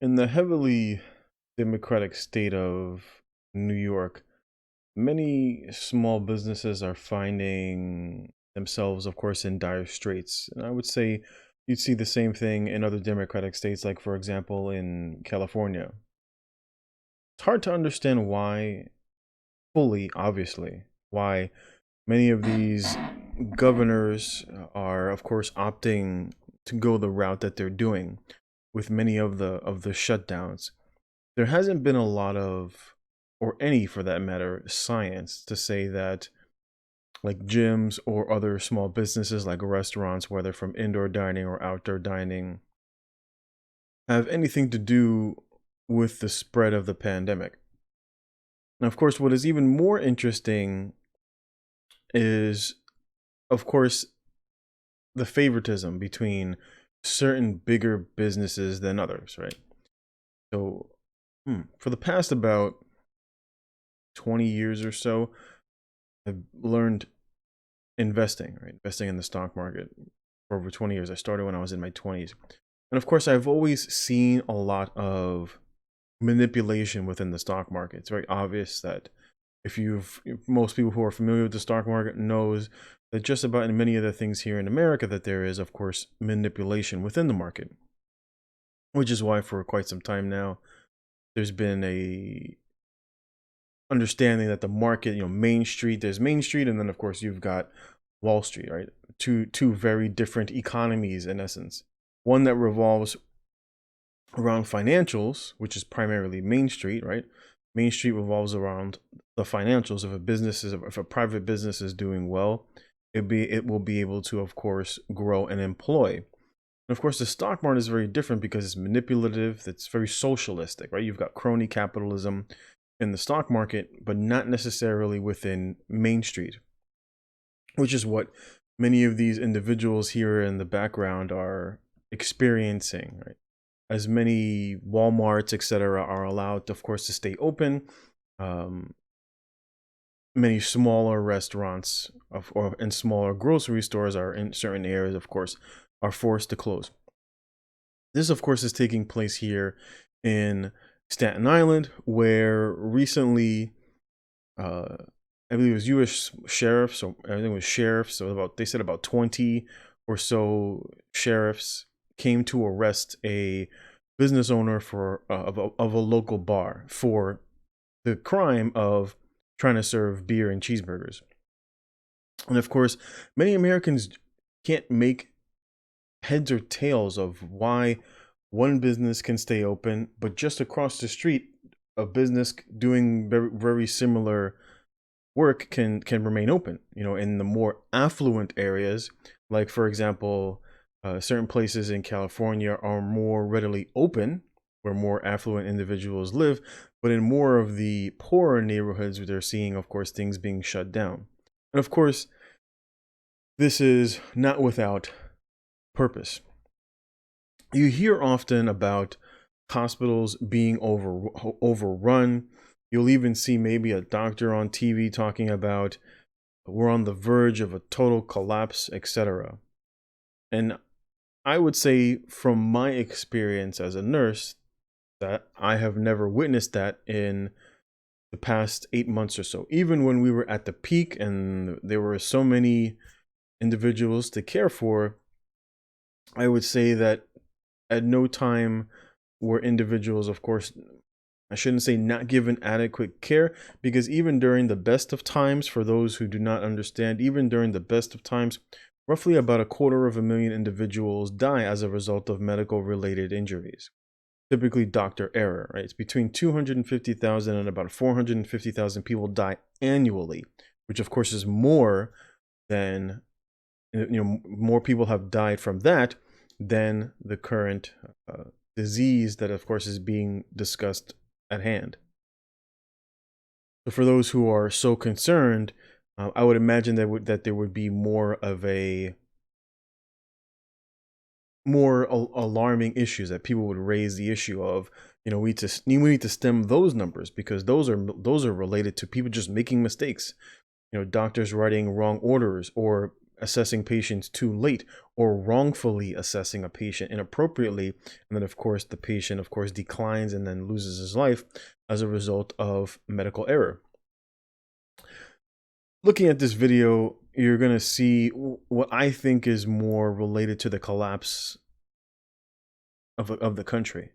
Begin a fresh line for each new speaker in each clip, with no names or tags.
In the heavily democratic state of New York, many small businesses are finding themselves, of course, in dire straits. And I would say you'd see the same thing in other democratic states, like, for example, in California. It's hard to understand why, fully, obviously, why many of these governors are, of course, opting to go the route that they're doing with many of the shutdowns. There hasn't been a lot of, or any for that matter, science to say that like gyms or other small businesses like restaurants, whether from indoor dining or outdoor dining, have anything to do with the spread of the pandemic. And of course, what is even more interesting is, of course, the favoritism between certain bigger businesses than others, right? So, for the past about 20 years or so, I've learned investing, right? Investing in the stock market for over 20 years. I started when I was in my 20s. And of course, I've always seen a lot of manipulation within the stock market. It's very obvious that if most people who are familiar with the stock market knows that just about in many of the things here in America that there is, of course, manipulation within the market, which is why for quite some time now, there's been a understanding that the market, Main Street, there's Main Street, and then of course you've got Wall Street, right? Two very different economies in essence. One that revolves around financials, which is primarily Main Street, right? Main Street revolves around the financials. If a private business is doing well, it will be able to, of course, grow and employ. And of course, the stock market is very different because it's manipulative. It's very socialistic, right? You've got crony capitalism in the stock market, but not necessarily within Main Street, which is what many of these individuals here in the background are experiencing, right? As many Walmarts, etc., are allowed, of course, to stay open, many smaller restaurants and smaller grocery stores are in certain areas, of course, are forced to close. This, of course, is taking place here in Staten Island, where recently, I believe it was U.S. sheriffs, so everything was sheriffs. So they said about 20 or so sheriffs came to arrest a business owner of a local bar for the crime of trying to serve beer and cheeseburgers. And of course, many Americans can't make heads or tails of why one business can stay open, but just across the street, a business doing very, very similar work can remain open. In the more affluent areas, like for example, certain places in California are more readily open, where more affluent individuals live, but in more of the poorer neighborhoods, they're seeing, of course, things being shut down. And of course, this is not without purpose. You hear often about hospitals being overrun. You'll even see maybe a doctor on TV talking about we're on the verge of a total collapse, etc. And I would say from my experience as a nurse that I have never witnessed that in the past 8 months or so. Even when we were at the peak and there were so many individuals to care for, I would say that at no time were individuals, of course, I shouldn't say not given adequate care, because even during the best of times, for those who do not understand, even during the best of times, roughly about 250,000 individuals die as a result of medical related injuries. Typically doctor error, right? It's between 250,000 and about 450,000 people die annually, which of course is more than, more people have died from that than the current disease that, of course, is being discussed at hand. So for those who are so concerned, I would imagine that there would be more alarming issues, that people would raise the issue of, we need to stem those numbers, because those are related to people just making mistakes. Doctors writing wrong orders, or assessing patients too late or wrongfully assessing a patient inappropriately. And then, of course, the patient, of course, declines and then loses his life as a result of medical error. Looking at this video, you're going to see what I think is more related to the collapse of the country.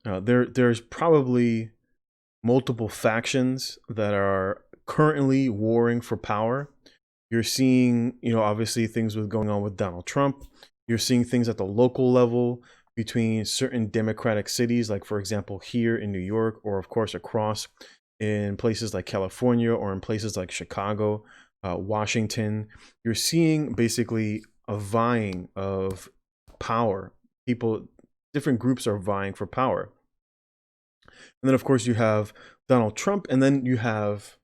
There's probably multiple factions that are currently warring for power. You're seeing, obviously things going on with Donald Trump. You're seeing things at the local level between certain Democratic cities, like, for example, here in New York, or of course across in places like California, or in places like Chicago, Washington. You're seeing basically a vying of power. Different groups are vying for power. And then, of course, you have Donald Trump, and then you have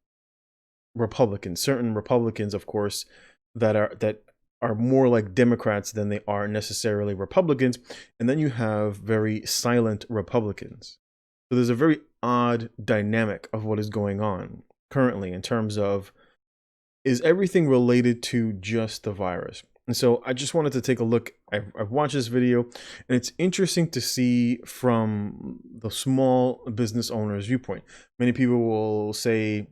Republicans, certain Republicans, of course, that are more like Democrats than they are necessarily Republicans. And then you have very silent Republicans. So there's a very odd dynamic of what is going on currently in terms of, is everything related to just the virus? And so I just wanted to take a look. I've watched this video, and it's interesting to see from the small business owner's viewpoint. Many people will say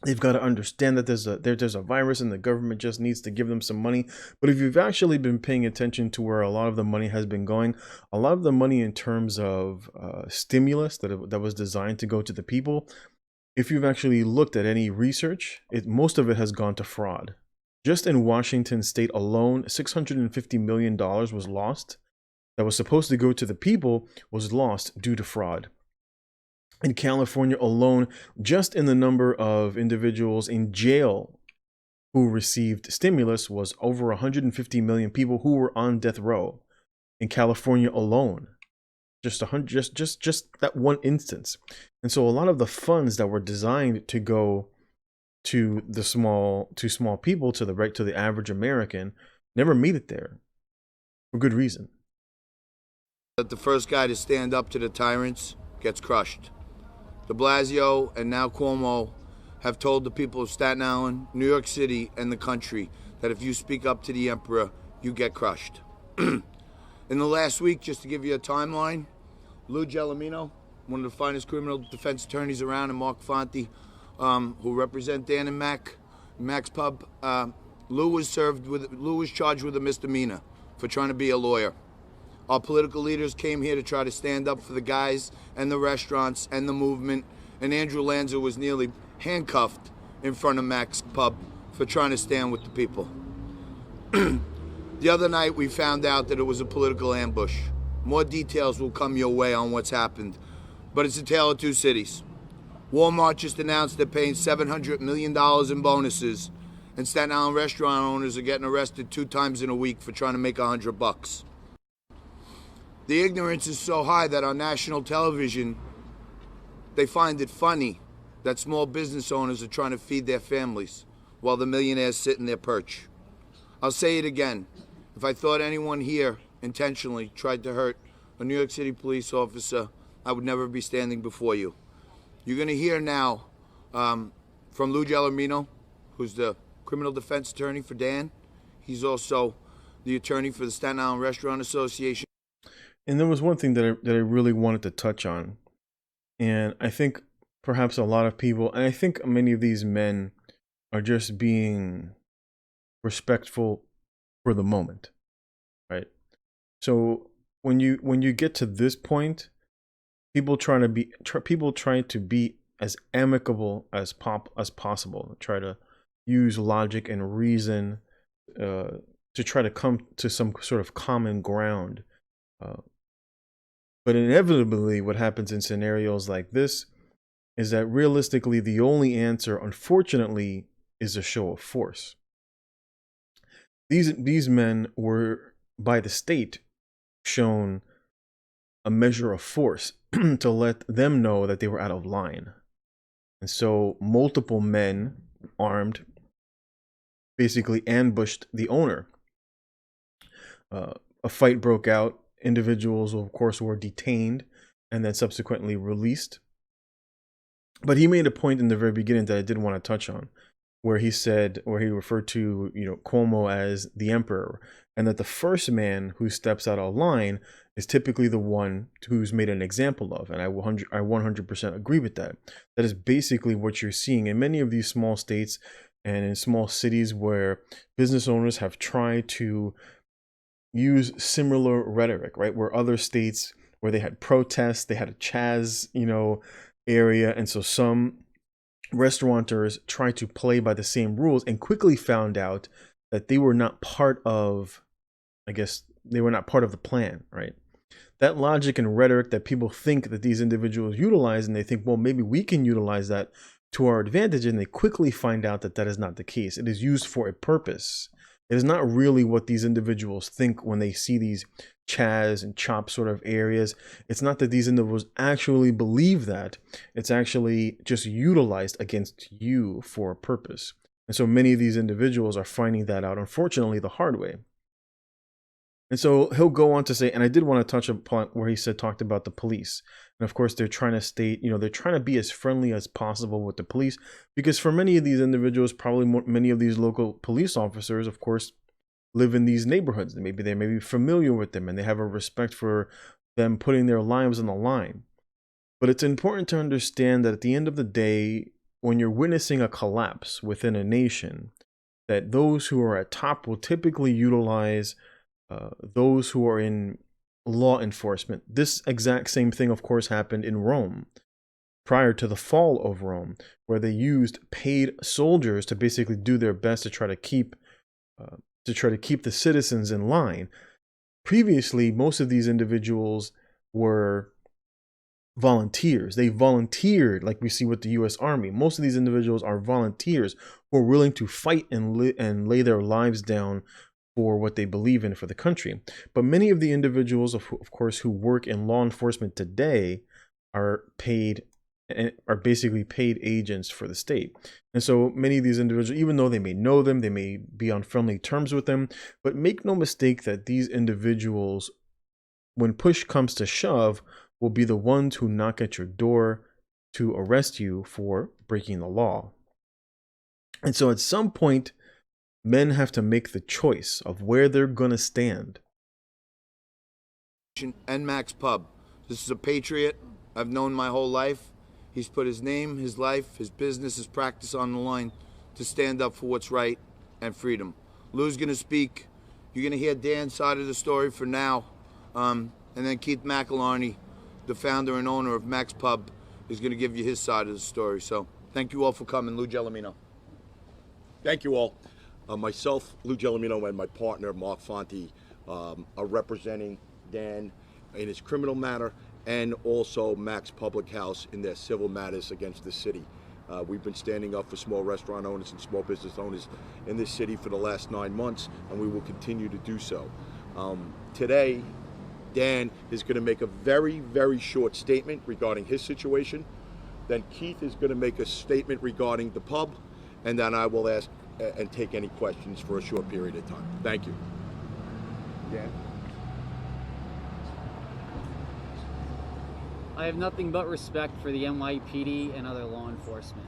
they've got to understand that there's a virus and the government just needs to give them some money. But if you've actually been paying attention to where a lot of the money has been going, a lot of the money in terms of stimulus that was designed to go to the people, if you've actually looked at any research, most of it has gone to fraud. Just in Washington state alone, $650 million was lost. That was supposed to go to the people was lost due to fraud. In California alone, just in the number of individuals in jail who received stimulus was over 150 million people who were on death row in California alone. Just that one instance. And so a lot of the funds that were designed to go to small people, to the average American, never made it there for good reason.
That the first guy to stand up to the tyrants gets crushed. De Blasio and now Cuomo have told the people of Staten Island, New York City, and the country that if you speak up to the emperor, you get crushed. In the last week, just to give you a timeline, Lou Gelomino, one of the finest criminal defense attorneys around, and Mark Fonte, who represent Dan and Mac's Pub, Lou was charged with a misdemeanor for trying to be a lawyer. Our political leaders came here to try to stand up for the guys and the restaurants and the movement, and Andrew Lanza was nearly handcuffed in front of Mac's Pub for trying to stand with the people. The other night we found out that it was a political ambush. More details will come your way on what's happened, but it's a tale of two cities. Walmart just announced they're paying $700 million in bonuses, and Staten Island restaurant owners are getting arrested 2 times in a week for trying to make $100. The ignorance is so high that on national television, they find it funny that small business owners are trying to feed their families while the millionaires sit in their perch. I'll say it again. If I thought anyone here intentionally tried to hurt a New York City police officer, I would never be standing before you. You're going to hear now from Lou Gelomino, who's the criminal defense attorney for Dan. He's also the attorney for the Staten Island Restaurant Association.
And there was one thing that I really wanted to touch on. And I think perhaps a lot of people, and I think many of these men are just being respectful for the moment, right? So when you get to this point, people trying to be as amicable as possible, try to use logic and reason to try to come to some sort of common ground. But inevitably, what happens in scenarios like this is that realistically, the only answer, unfortunately, is a show of force. These men were, by the state, shown a measure of force to let them know that they were out of line. And so multiple men, armed, basically ambushed the owner. A fight broke out. Individuals, of course, were detained and then subsequently released. But he made a point in the very beginning that I did want to touch on. where he said, where he referred to, Cuomo as the emperor, and that the first man who steps out of line is typically the one who's made an example of. And I 100% agree with that. That is basically what you're seeing in many of these small states and in small cities where business owners have tried to use similar rhetoric, right? Where other states, where they had protests, they had a Chaz, area. And so some restaurateurs tried to play by the same rules and quickly found out that they were not part of, they were not part of the plan, right? That logic and rhetoric that people think that these individuals utilize, and they think, well, maybe we can utilize that to our advantage, and they quickly find out that that is not the case. It is used for a purpose. It is not really what these individuals think when they see these Chaz and Chop sort of areas. It's not that these individuals actually believe that. It's actually just utilized against you for a purpose. And so many of these individuals are finding that out, unfortunately, the hard way. And so he'll go on to say, and I did want to touch upon where he talked about the police. And of course, they're trying to state, they're trying to be as friendly as possible with the police, because for many of these individuals, probably many of these local police officers, of course, live in these neighborhoods. Maybe they may be familiar with them and they have a respect for them putting their lives on the line. But it's important to understand that at the end of the day, when you're witnessing a collapse within a nation, that those who are at top will typically utilize those who are in law enforcement. This exact same thing, of course, happened in Rome prior to the fall of Rome, where they used paid soldiers to basically do their best to try to keep the citizens in line. Previously, most of these individuals were volunteers. They volunteered, like we see with the U.S. Army. Most of these individuals are volunteers who are willing to fight and lay their lives down for what they believe in for the country. But many of the individuals, of course, who work in law enforcement today are paid and are basically paid agents for the state. And so many of these individuals, even though they may know them, they may be on friendly terms with them, but make no mistake that these individuals, when push comes to shove, will be the ones who knock at your door to arrest you for breaking the law. And so at some point, men have to make the choice of where they're going to stand.
And Max Pub. This is a patriot I've known my whole life. He's put his name, his life, his business, his practice on the line to stand up for what's right and freedom. Lou's going to speak. You're going to hear Dan's side of the story for now. And then Keith McElharney, the founder and owner of Max Pub, is going to give you his side of the story. So thank you all for coming. Lou Gelomino.
Thank you all. Myself, Lou Gelomino, and my partner, Mark Fonte, are representing Dan in his criminal matter and also Max Public House in their civil matters against the city. We've been standing up for small restaurant owners and small business owners in this city for the last 9 months, and we will continue to do so. Today, Dan is going to make a very, very short statement regarding his situation. Then Keith is going to make a statement regarding the pub, and then I will ask and take any questions for a short period of time. Thank you. Dan?
I have nothing but respect for the NYPD and other law enforcement.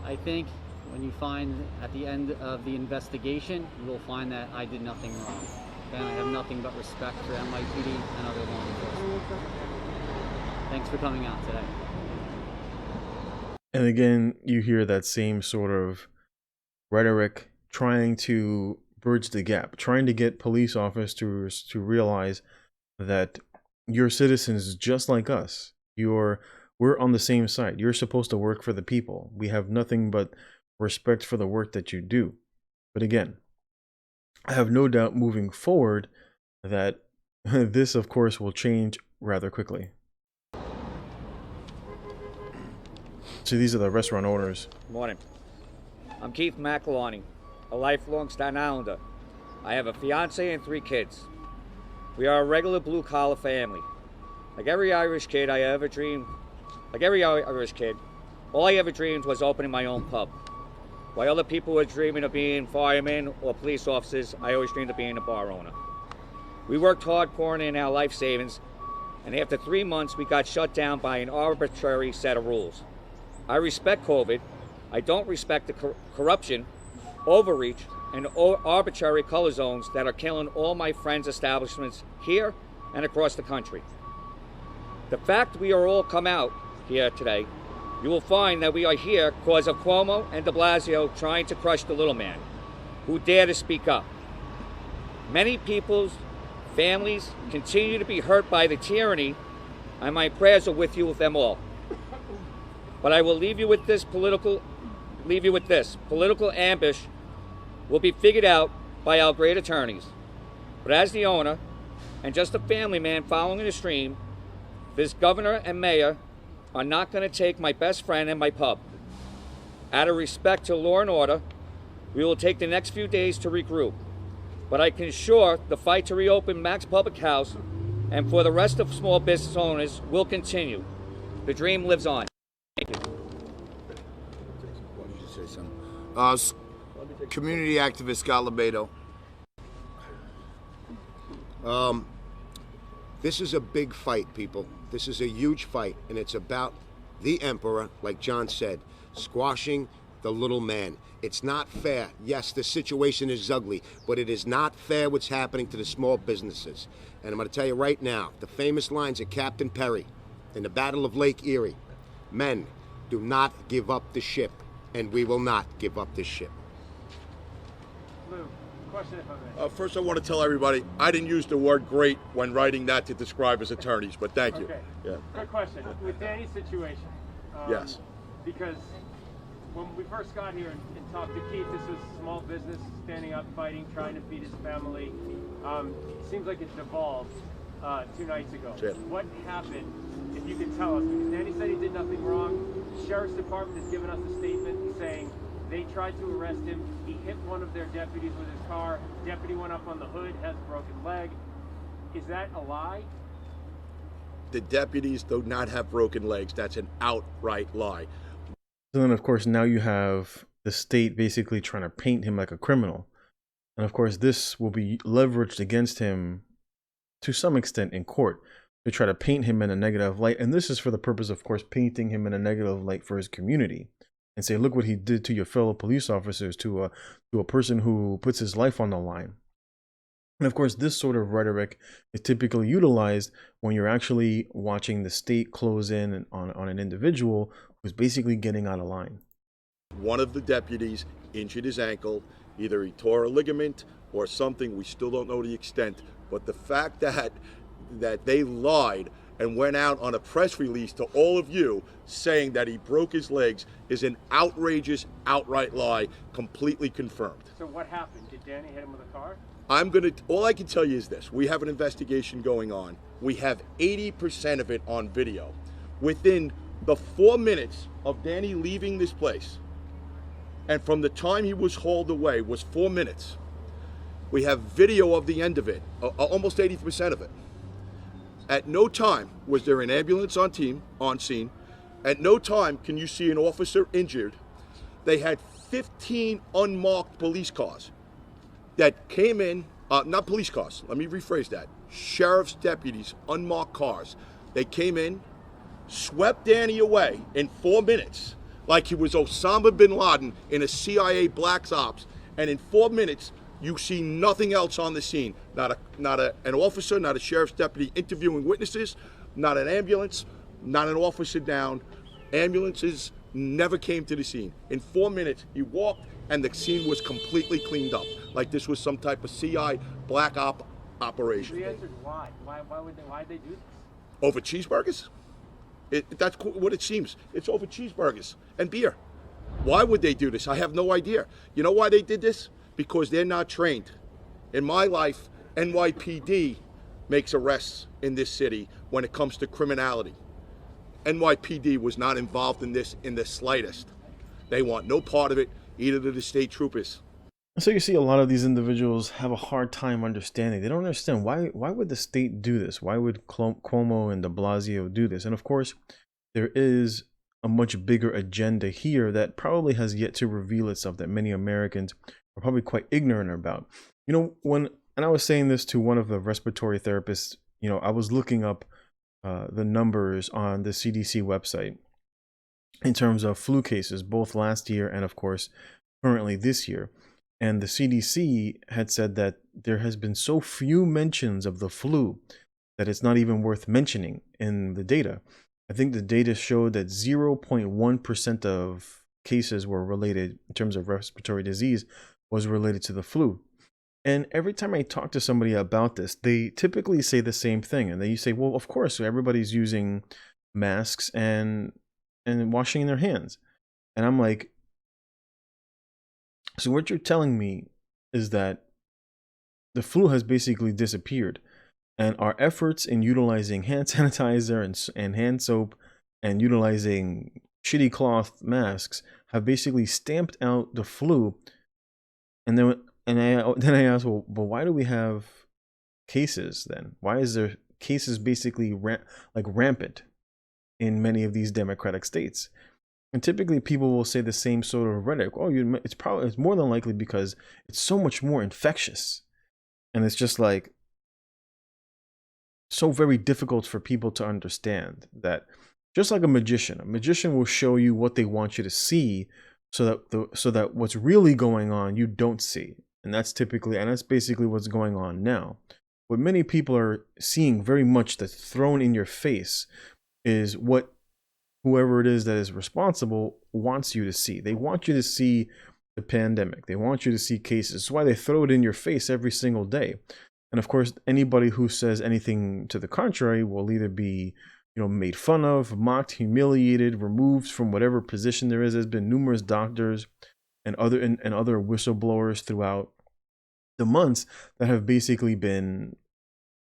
I think when you find at the end of the investigation, you will find that I did nothing wrong. And I have nothing but respect for NYPD and other law enforcement. Thanks for coming out today.
And again, you hear that same sort of rhetoric trying to bridge the gap, trying to get police officers to realize that you're citizens just like us. We're on the same side. You're supposed to work for the people. We have nothing but respect for the work that you do. But again, I have no doubt moving forward that this, of course, will change rather quickly. So these are the restaurant owners.
Morning. I'm Keith McElharney, a lifelong Staten Islander. I have a fiance and 3 kids. We are a regular blue-collar family. Like every Irish kid, all I ever dreamed was opening my own pub. While other people were dreaming of being firemen or police officers, I always dreamed of being a bar owner. We worked hard pouring in our life savings, and after 3 months, we got shut down by an arbitrary set of rules. I respect COVID, I don't respect the corruption, overreach, and arbitrary color zones that are killing all my friends' establishments here and across the country. The fact we are all come out here today, you will find that we are here because of Cuomo and de Blasio trying to crush the little man, who dare to speak up. Many people's families continue to be hurt by the tyranny, and my prayers are with you with them all. But I will leave you with this. Political ambush will be figured out by our great attorneys. But as the owner, and just a family man following the stream, this governor and mayor are not going to take my best friend and my pub. Out of respect to law and order, we will take the next few days to regroup. But I can assure the fight to reopen Mac's Public House and for the rest of small business owners will continue. The dream lives on. Thank you.
Why did you say something? Community activist Scott Lebedo.
This is a big fight, people. This is a huge fight, and it's about the emperor, like John said, squashing the little man. It's not fair. Yes, the situation is ugly, but it is not fair what's happening to the small businesses. And I'm going to tell you right now, the famous lines of Captain Perry in the Battle of Lake Erie. Men, do not give up the ship, and we will not give up this ship.
Lou, question if I may.
First, I want to tell everybody I didn't use the word great when writing that to describe his attorneys, but thank you.
Okay.
Yeah.
Good question. With Danny's situation.
Yes.
Because when we first got here and talked to Keith, this was small business, standing up, fighting, trying to feed his family. It seems like it devolved 2 nights ago.
Yeah.
What happened, if you could tell us? Because Danny said he did nothing wrong. The Sheriff's Department has given us a statement saying they tried to arrest him. He hit one of their deputies with his car. Deputy went up on the hood, has a broken leg. Is that a lie?
The deputies do not have broken legs. That's an outright lie.
So then, of course, now you have the state basically trying to paint him like a criminal. And of course, this will be leveraged against him to some extent in court. They try to paint him in a negative light. And this is for the purpose, of course, painting him in a negative light for his community. And say, look what he did to your fellow police officers, to a person who puts his life on the line. And of course, this sort of rhetoric is typically utilized when you're actually watching the state close in on an individual who's basically getting out of line.
One of the deputies injured his ankle. Either he tore a ligament or something. We still don't know the extent. But the fact that they lied and went out on a press release to all of you saying that he broke his legs is an outrageous, outright lie, completely confirmed.
So what happened? Did Danny hit him with a car?
All I can tell you is this. We have an investigation going on. We have 80% of it on video. Within the 4 minutes of Danny leaving this place, and from the time he was hauled away was 4 minutes, we have video of the end of it, almost 80% of it. At no time was there an ambulance on scene. At no time can you see an officer injured. They had 15 unmarked police cars that came in, not police cars, let me rephrase that, sheriff's deputies, unmarked cars. They came in, swept Danny away in 4 minutes like he was Osama bin Laden in a CIA Black Ops, and in 4 minutes you see nothing else on the scene. Not an officer, not a sheriff's deputy interviewing witnesses, not an ambulance, not an officer down. Ambulances never came to the scene. In 4 minutes, he walked and the scene was completely cleaned up, like this was some type of CI Black Op operation.
The answer is why. Why'd they do this?
Over cheeseburgers? That's what it seems. It's over cheeseburgers and beer. Why would they do this? I have no idea. You know why they did this? Because they're not trained. In my life, NYPD makes arrests in this city when it comes to criminality. NYPD was not involved in this in the slightest. They want no part of it, either do the state troopers.
So you see a lot of these individuals have a hard time understanding. They don't understand why would the state do this? Why would Cuomo and de Blasio do this? And of course, there is a much bigger agenda here that probably has yet to reveal itself, that many Americans are probably quite ignorant about. You know, and I was saying this to one of the respiratory therapists, you know, I was looking up the numbers on the CDC website. in terms of flu cases, both last year and, of course, currently this year. And the CDC had said that there has been so few mentions of the flu that it's not even worth mentioning in the data. I think the data showed that 0.1% of cases were related, in terms of respiratory disease, was related to the flu. And every time I talk to somebody about this, they typically say the same thing. And they say, well, of course, everybody's using masks and washing their hands. And I'm like, so what you're telling me is that the flu has basically disappeared, and our efforts in utilizing hand sanitizer and hand soap and utilizing shitty cloth masks have basically stamped out the flu. And then I asked, well, but why do we have cases then? Why is there cases basically rampant in many of these democratic states? And typically people will say the same sort of rhetoric. Oh, it's more than likely because it's so much more infectious. And it's just like so very difficult for people to understand that, just like a magician will show you what they want you to see so that what's really going on you don't see. And that's basically what's going on now. What many people are seeing very much that's thrown in your face is what whoever it is that is responsible wants you to see. They want you to see the pandemic. They want you to see cases. That's why they throw it in your face every single day. And of course, anybody who says anything to the contrary will either be, made fun of, mocked, humiliated, removed from whatever position there is. There's been numerous doctors and other whistleblowers throughout the months that have basically been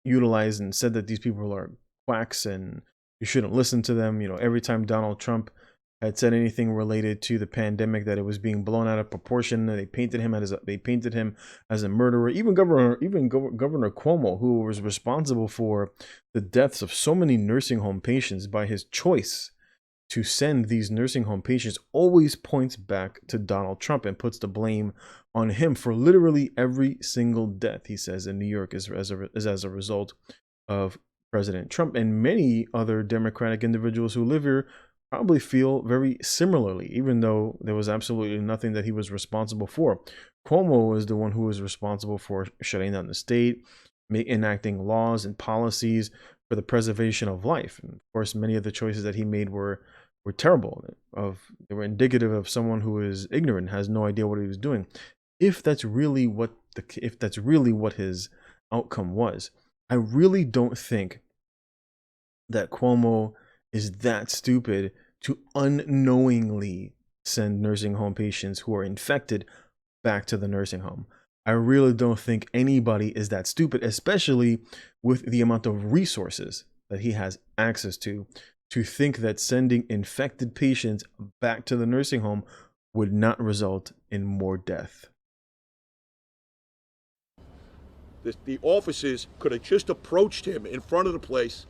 utilized and said that these people are quacks and you shouldn't listen to them. Every time Donald Trump had said anything related to the pandemic, that it was being blown out of proportion. They painted him as a murderer. Even Governor Cuomo, who was responsible for the deaths of so many nursing home patients by his choice to send these nursing home patients, always points back to Donald Trump and puts the blame on him for literally every single death, he says, in New York is as a result of President Trump. And many other Democratic individuals who live here probably feel very similarly, even though there was absolutely nothing that he was responsible for. Cuomo was the one who was responsible for shutting down the state, enacting laws and policies for the preservation of life. And of course, many of the choices that he made were terrible. They were indicative of someone who is ignorant, has no idea what he was doing. If that's really what his outcome was, I really don't think that Cuomo is that stupid to unknowingly send nursing home patients who are infected back to the nursing home. I really don't think anybody is that stupid, especially with the amount of resources that he has access to think that sending infected patients back to the nursing home would not result in more death.
The officers could have just approached him in front of the place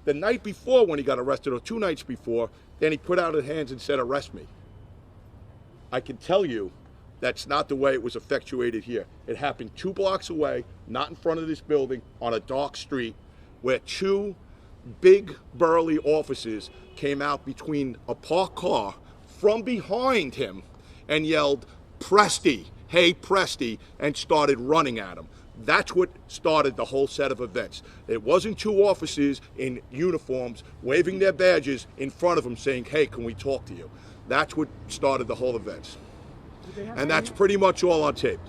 the night before when he got arrested, or 2 nights before. Then he put out his hands and said, "Arrest me." I can tell you that's not the way it was effectuated here. It happened 2 blocks away, not in front of this building, on a dark street, where 2 big burly officers came out between a parked car from behind him and yelled, "Presti, hey Presti," and started running at him. That's what started the whole set of events. It wasn't 2 officers in uniforms waving their badges in front of him saying, "Hey, can we talk to you?" That's what started the whole events. And that's pretty much all on tape.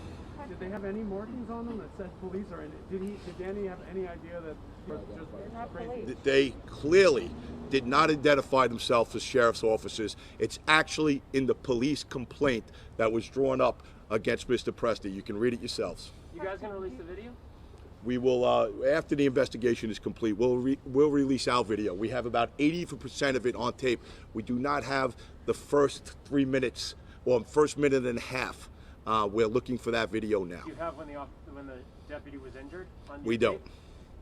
Did they have any markings on them that said police, or did Danny have any idea that just crazy?
They clearly did not identify themselves as sheriff's officers. It's actually in the police complaint that was drawn up against Mr. Presti. You can read it yourselves.
You guys gonna release the video?
We will, after the investigation is complete, we'll release our video. We have about 80% of it on tape. We do not have the first 3 minutes or first minute and a half. We're looking for that video now.
Do you have when the deputy was injured?
We don't.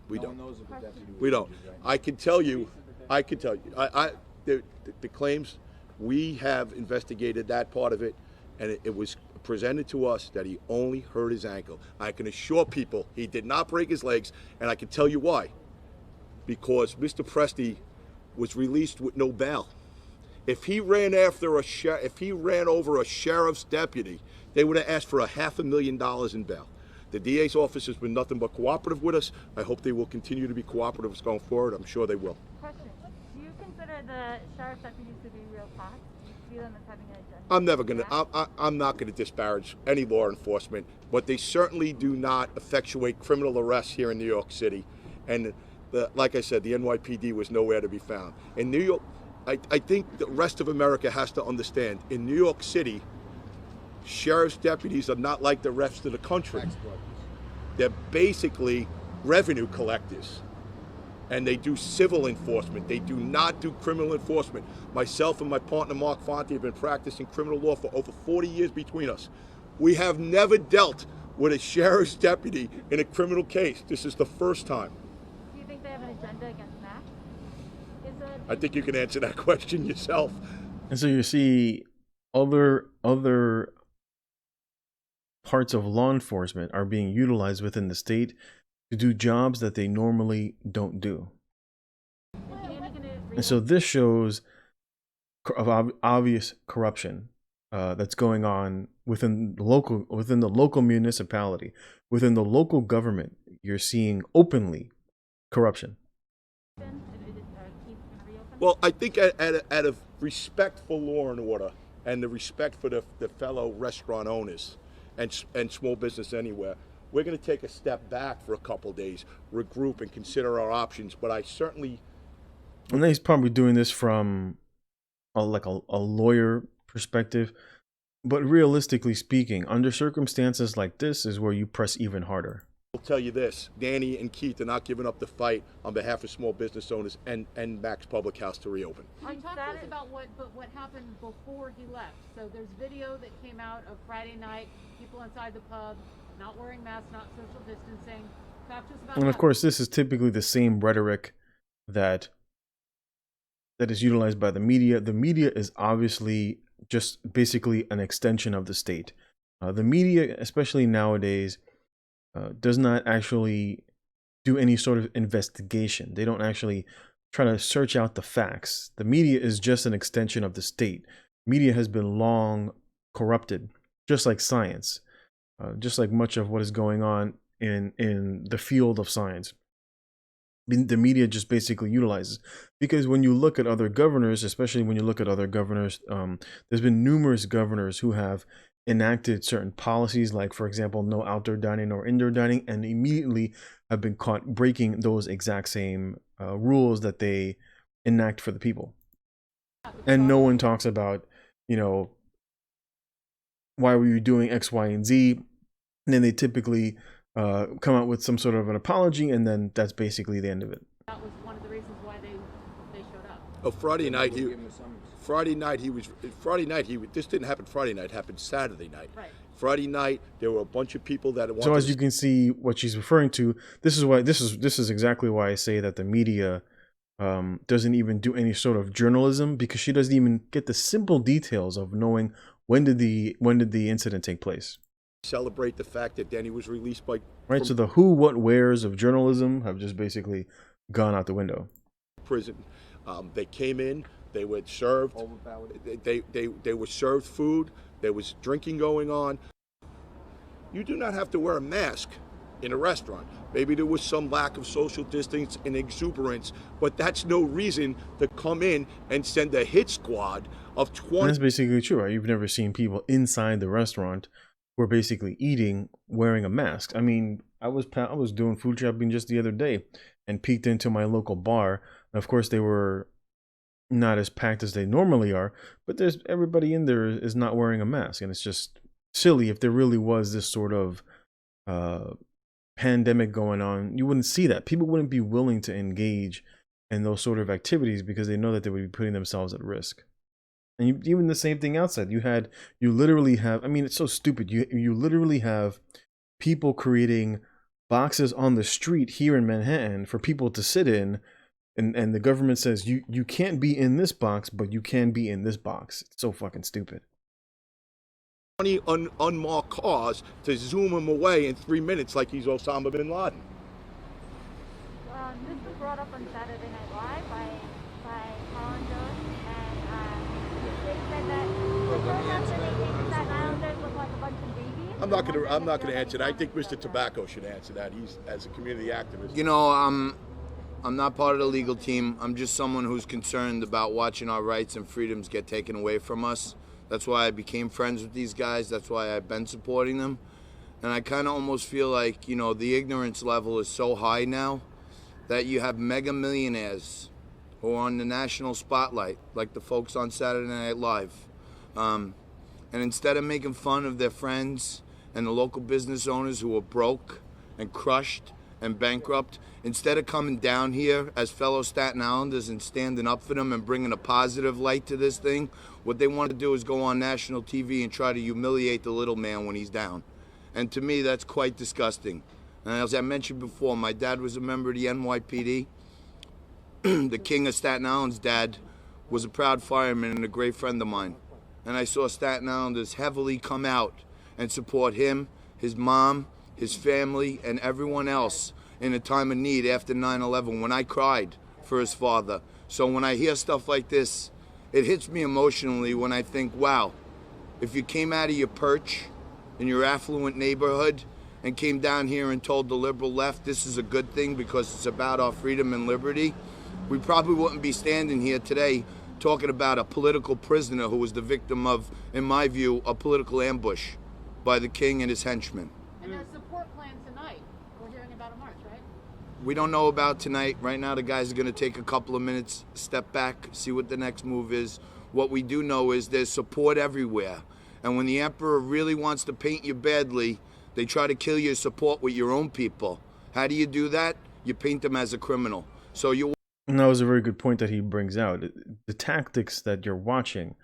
We
No
don't.
one knows if the deputy was
We don't.
injured, right?
I can tell you. The claims, we have investigated that part of it, and it was presented to us that he only hurt his ankle. I can assure people he did not break his legs, and I can tell you why. Because Mr. Presti was released with no bail. If he ran after if he ran over a sheriff's deputy, they would have asked for $500,000 in bail. The DA's office has been nothing but cooperative with us. I hope they will continue to be cooperative going forward. I'm sure they will.
Question: do you consider the sheriff's deputies to be real cops? Do you see them as having an agenda?
I'm not gonna disparage any law enforcement, but they certainly do not effectuate criminal arrests here in New York City. And like I said, the NYPD was nowhere to be found. In New York, I think the rest of America has to understand, in New York City, sheriff's deputies are not like the rest of the country. They're basically revenue collectors. And they do civil enforcement. They do not do criminal enforcement. Myself and my partner, Mark Fonte, have been practicing criminal law for over 40 years between us. We have never dealt with a sheriff's deputy in a criminal case. This is the first time.
Do you think they have an agenda against Max?
I think you can answer that question yourself.
And so you see other parts of law enforcement are being utilized within the state to do jobs that they normally don't do. And so this shows obvious corruption that's going on within the local municipality, within the local government. You're seeing openly corruption.
Well, I think out of respect for law and order and the respect for the fellow restaurant owners and small business anywhere, we're going to take a step back for a couple of days, regroup, and consider our options. But I certainly...
And he's probably doing this from a lawyer perspective. But realistically speaking, under circumstances like this is where you press even harder.
I'll tell you this, Danny and Keith are not giving up the fight on behalf of small business owners and Max Public House to reopen.
Can you talk to us about what happened before he left? So there's video that came out of Friday night, people inside the pub, not wearing masks, not social distancing. Talk to us about
that. And of course, this is typically the same rhetoric that is utilized by the media. The media is obviously just basically an extension of the state. The media, especially nowadays, does not actually do any sort of investigation. They don't actually try to search out the facts. The media is just an extension of the state. Media has been long corrupted, just like science, just like much of what is going on in the field of science. The media just basically utilizes, because when you look at other governors, especially when you look at other governors, there's been numerous governors who have enacted certain policies, like, for example, no outdoor dining or indoor dining, and immediately have been caught breaking those exact same rules that they enact for the people. And no one talks about, why were you doing X, Y, and Z? And then they typically come out with some sort of an apology, and then that's basically the end of it.
That was one of the reasons why they showed up.
Oh, Friday night, this didn't happen Friday night, it happened Saturday night.
Right.
Friday night, there were a bunch of people that wanted.
So as you can see, what she's referring to, this is exactly why I say that the media doesn't even do any sort of journalism, because she doesn't even get the simple details of knowing when did the incident take place.
Celebrate the fact that Danny was released by
so the who, what, wheres of journalism have just basically gone out the window.
Prison. They came in, they were served, they were served food, there was drinking going on. You do not have to wear a mask in a restaurant. Maybe there was some lack of social distance and exuberance, but that's no reason to come in and send a hit squad of 20.
And that's basically true, right? You've never seen people inside the restaurant who are basically eating wearing a mask. I mean, I was doing food shopping just the other day and peeked into my local bar. And of course, they were not as packed as they normally are, but everybody in there is not wearing a mask, and it's just silly. If there really was this sort of pandemic going on, you wouldn't see that. People wouldn't be willing to engage in those sort of activities because they know that they would be putting themselves at risk. And even the same thing outside, you literally have, I mean, it's so stupid. You literally have people creating boxes on the street here in Manhattan for people to sit in. And the government says you can't be in this box, but you can be in this box. It's so fucking stupid.
20 unmarked cars to zoom him away in 3 minutes like he's Osama bin Laden.
This was brought up on Saturday Night Live by Colin Jones and
I'm not gonna answer that. I think Mr. Tobacco should answer that. He's as a community activist.
You know, I'm not part of the legal team. I'm just someone who's concerned about watching our rights and freedoms get taken away from us. That's why I became friends with these guys. That's why I've been supporting them. And I kind of almost feel like, you know, the ignorance level is so high now that you have mega millionaires who are on the national spotlight, like the folks on Saturday Night Live. And instead of making fun of their friends and the local business owners who are broke and crushed and bankrupt, instead of coming down here as fellow Staten Islanders and standing up for them and bringing a positive light to this thing, what they want to do is go on national TV and try to humiliate the little man when he's down. And to me, that's quite disgusting. And as I mentioned before, my dad was a member of the NYPD. The king of Staten Island's dad was a proud fireman and a great friend of mine. And I saw Staten Islanders heavily come out and support him, his mom, his family, and everyone else in a time of need after 9/11 when I cried for his father. So when I hear stuff like this, it hits me emotionally when I think, wow, if you came out of your perch in your affluent neighborhood and came down here and told the liberal left this is a good thing because it's about our freedom and liberty, we probably wouldn't be standing here today talking about a political prisoner who was the victim of, in my view, a political ambush by the king and his henchmen.
And a support plan tonight. We're hearing about a march, right?
We don't know about tonight. Right now, the guys are going to take a couple of minutes, step back, see what the next move is. What we do know is there's support everywhere. And when the emperor really wants to paint you badly, they try to kill your support with your own people. How do you do that? You paint them as a criminal. So you.
And that was a very good point that he brings out. The tactics that you're watching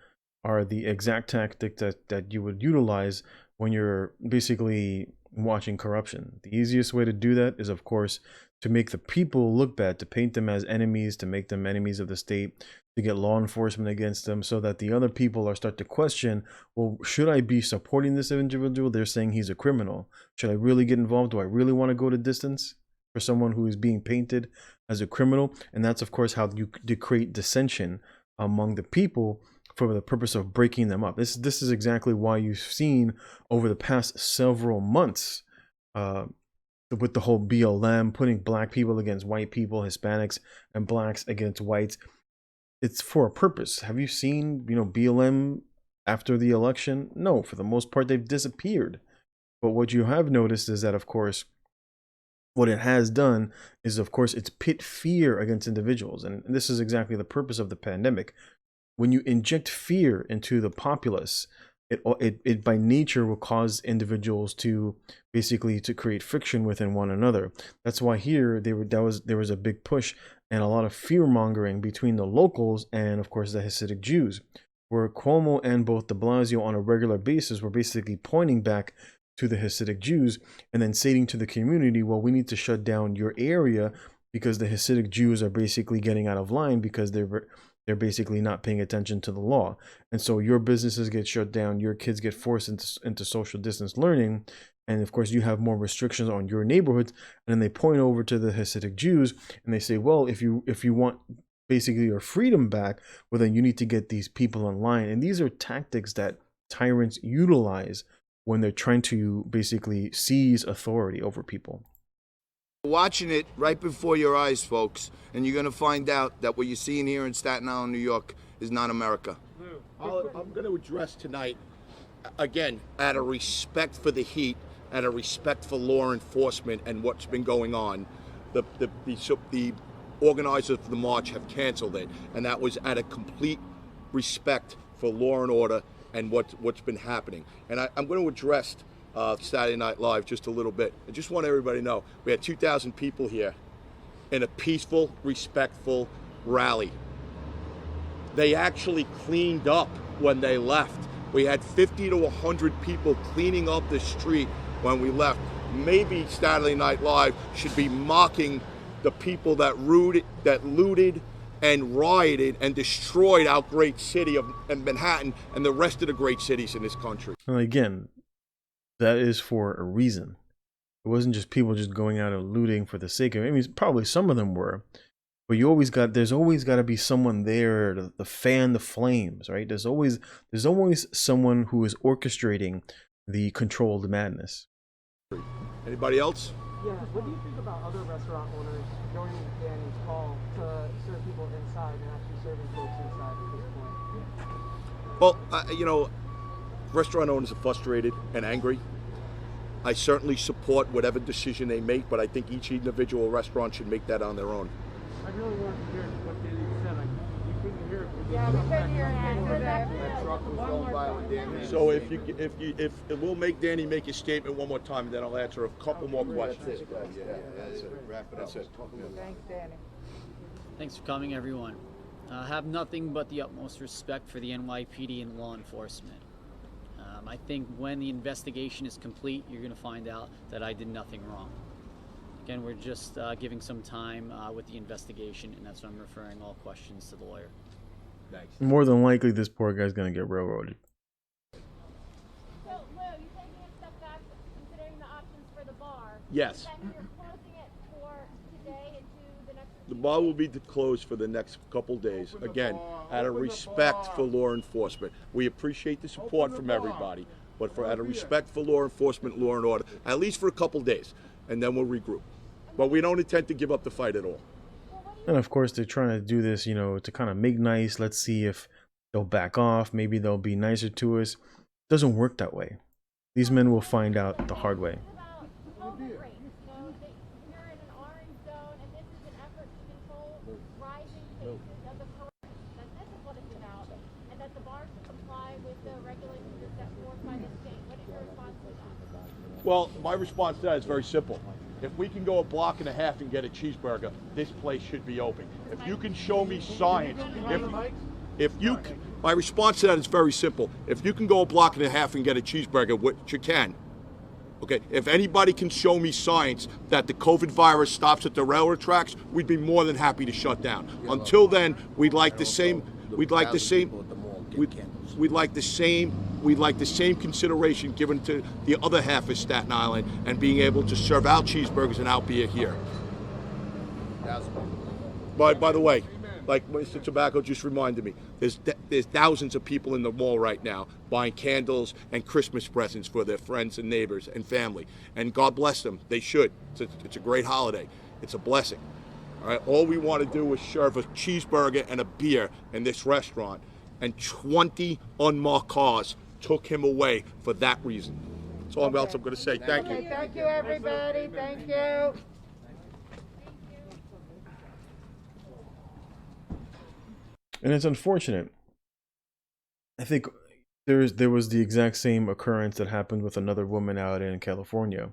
are the exact tactic that you would utilize when you're basically watching corruption. The easiest way to do that is, of course, to make the people look bad, to paint them as enemies, to make them enemies of the state, to get law enforcement against them so that the other people are start to question, well, should I be supporting this individual? They're saying he's a criminal. Should I really get involved? Do I really want to go to distance for someone who is being painted as a criminal? And that's, of course, how you create dissension among the people for the purpose of breaking them up. This is exactly why you've seen over the past several months with the whole BLM, putting black people against white people, Hispanics and blacks against whites. It's for a purpose. Have you seen, BLM after the election? No, for the most part, they've disappeared. But what you have noticed is that, of course, what it has done is, of course, it's pit fear against individuals. And this is exactly the purpose of the pandemic. When you inject fear into the populace, it by nature will cause individuals to basically to create friction within one another. That's why here there was a big push and a lot of fear mongering between the locals and, of course, the Hasidic Jews, where Cuomo and both de Blasio on a regular basis were basically pointing back to the Hasidic Jews and then saying to the community, well, we need to shut down your area because the Hasidic Jews are basically getting out of line because they're basically not paying attention to the law. And so your businesses get shut down, your kids get forced into social distance learning, and of course you have more restrictions on your neighborhoods. And then they point over to the Hasidic Jews and they say, well, if you want basically your freedom back, well, then you need to get these people in line. And these are tactics that tyrants utilize when they're trying to basically seize authority over people.
Watching it right before your eyes, folks, and you're going to find out that what you're seeing here in Staten Island, New York, is not America.
I'm going to address tonight, again, out of respect for the heat, out of respect for law enforcement and what's been going on. The organizers of the march have canceled it, and that was out of complete respect for law and order and what's been happening. And I'm going to address Saturday Night Live just a little bit. I just want everybody to know we had 2,000 people here in a peaceful, respectful rally. They actually cleaned up when they left. We had 50 to 100 people cleaning up the street when we left. Maybe Saturday Night Live should be mocking the people that looted and rioted and destroyed our great city of Manhattan and the rest of the great cities in this country.
And again, that is for a reason. It wasn't just people just going out and looting for the sake of it. I mean, probably some of them were, but there's always got to be someone there to fan the flames, right? There's always someone who is orchestrating the controlled madness.
Anybody else?
Yeah, what do you think about other restaurant owners joining Danny's call to serve people inside and actually serving folks inside at this point?
Well, you know, restaurant owners are frustrated and angry. I certainly support whatever decision they make, but I think each individual restaurant should make that on their own.
I really wanted to hear what Danny said. You couldn't hear it.
Yeah, we couldn't hear it.
That truck was going by when Dan.
So if we'll make Danny make his statement one more time, and then I'll answer a couple more questions.
That's it. Wrap it up. That's it.
Thanks, Danny.
Thanks for coming, everyone. I have nothing but the utmost respect for the NYPD and law enforcement. I think when the investigation is complete, you're going to find out that I did nothing wrong. Again, we're just giving some time with the investigation, and that's why I'm referring all questions to the lawyer.
Thanks.
More than likely, this poor guy's gonna get railroaded.
So, Lou, you taking a step back, considering the options for the bar?
Yes.
Then you're closing it for today into the next.
The bar will be closed for the next couple days. Again, out of respect for law enforcement. We appreciate the support from everybody, but out of respect for law enforcement, law and order, at least for a couple days, and then we'll regroup. But we don't intend to give up the fight at all.
And of course, they're trying to do this, you know, to kind of make nice. Let's see if they'll back off. Maybe they'll be nicer to us. Doesn't work that way. These men will find out the hard way.
COVID rates. So you're in an orange zone, and this is an effort to control rising cases of the coronavirus. That this is what it's about, and that the bars comply with the regulations that set forth by the state. What is your response to that?
Well, my response to that is very simple. If we can go a block and a half and get a cheeseburger, this place should be open. If you can show me science, my response to that is very simple. If you can go a block and a half and get a cheeseburger, which you can, okay, if anybody can show me science that the COVID virus stops at the railroad tracks, we'd be more than happy to shut down. Until then, we'd like the same consideration given to the other half of Staten Island and being able to serve out cheeseburgers and out beer here. By the way, like Mr. Tobacco just reminded me, there's thousands of people in the mall right now buying candles and Christmas presents for their friends and neighbors and family. And God bless them. They should. It's a great holiday. It's a blessing. All right. All we want to do is serve a cheeseburger and a beer in this restaurant, and 20 unmarked cars took him away for that reason. That's all else I'm going to say. Thank you.
Thank you, everybody. Thank you.
And it's unfortunate. I think there was the exact same occurrence that happened with another woman out in California,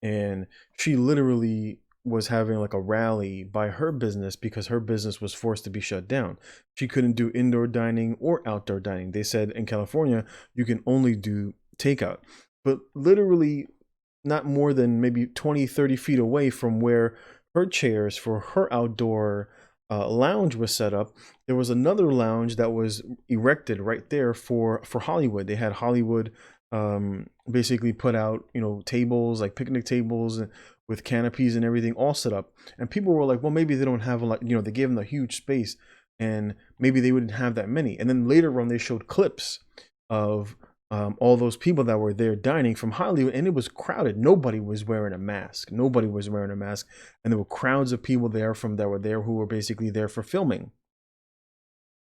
and she literally was having like a rally by her business because her business was forced to be shut down. She couldn't do indoor dining or outdoor dining. They said in California you can only do takeout, but literally not more than maybe 20-30 feet away from where her chairs for her outdoor lounge was set up, there was another lounge that was erected right there for Hollywood. They had Hollywood basically put out, you know, tables, like picnic tables with canopies and everything all set up. And people were like, well, maybe they don't have, like, you know, they gave them a huge space and maybe they wouldn't have that many. And then later on, they showed clips of all those people that were there dining from Hollywood, and it was crowded. Nobody was wearing a mask. Nobody was wearing a mask. And there were crowds of people there who were basically there for filming.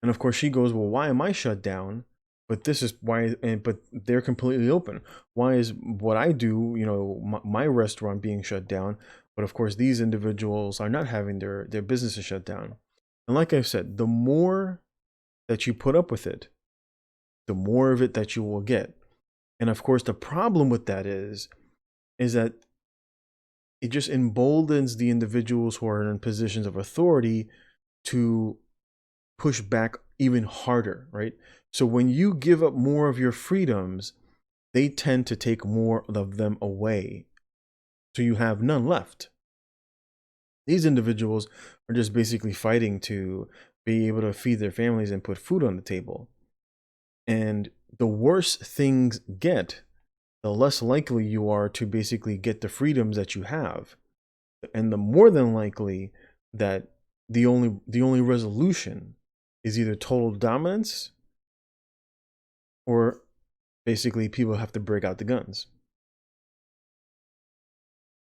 And of course she goes, well, why am I shut down? But this is why, but they're completely open. Why is what I do, you know, my restaurant being shut down? But of course, these individuals are not having their businesses shut down. And like I've said, the more that you put up with it, the more of it that you will get. And of course, the problem with that is that it just emboldens the individuals who are in positions of authority to push back even harder, right? So when you give up more of your freedoms, they tend to take more of them away. So you have none left. These individuals are just basically fighting to be able to feed their families and put food on the table. And the worse things get, the less likely you are to basically get the freedoms that you have. And the more than likely that the only resolution is either total dominance or basically people have to break out the guns.